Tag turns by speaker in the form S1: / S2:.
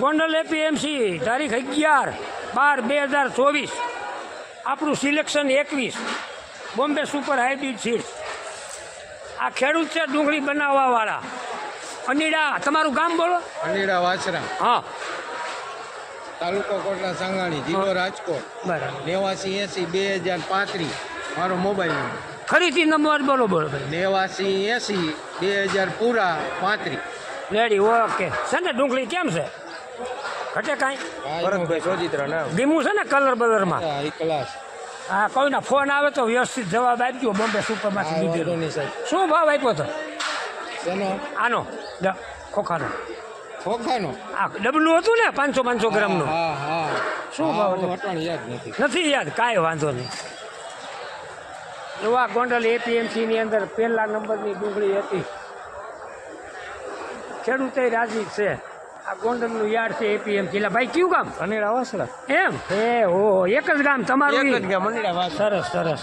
S1: Gondal APMC તારીખ 11/12/2024 આપણું selection 21 Bombay super hybrid seed. આ ખેડૂત છે ડુંગળી બનાવવાવાળા અનીડા. તમારું ગામ બોલો.
S2: અનીડા વાછરા,
S1: હા
S2: તાલુકો કોટડા સાંગાણી, જિલ્લો રાજકોટ.
S1: બરાબર.
S2: 8980-2035 મારો મોબાઈલ નંબર.
S1: ફરીથી નંબર બોલો બોલો ભાઈ.
S2: 8980-2000 પૂરા 35.
S1: Ready okay. છે ને ડુંગળી કેમ છે? ઘટે કાંઈ?
S2: ભરતભાઈ સોજિત્રા નામ.
S1: ધીમું છે ને કલર બલરમાં?
S2: હા ક્લાસ.
S1: હા કોઈના ફોન આવે તો વ્યવસ્થિત જવાબ આપજો. બોમ્બે સુપરમાંથી લીધેલો. શું ભાવ આપ્યો તો
S2: શેનો?
S1: આનો ખોખાનો?
S2: ખોખાનો.
S1: આ ડબલું હતું ને 500 ગ્રામનું.
S2: હા હા.
S1: શું ભાવ હતો?
S2: અટાણ યાદ નથી.
S1: નથી યાદ, કાંઈ વાંધો નહીં. એવા ગોંડલ એપીએમસીની અંદર પહેલા નંબરની ડુંગળી હતી. ખેડૂતે રાજી છે. આ ગોંડલનું યાર્ડ છે એપીએમસી. એટલે ભાઈ કયું ગામ?
S2: અનીડા વાછરા.
S1: એમ હે ઓ એક જ ગામ તમારું?
S2: એક જ ગામ અનીડા વાછરા.
S1: સરસ સરસ.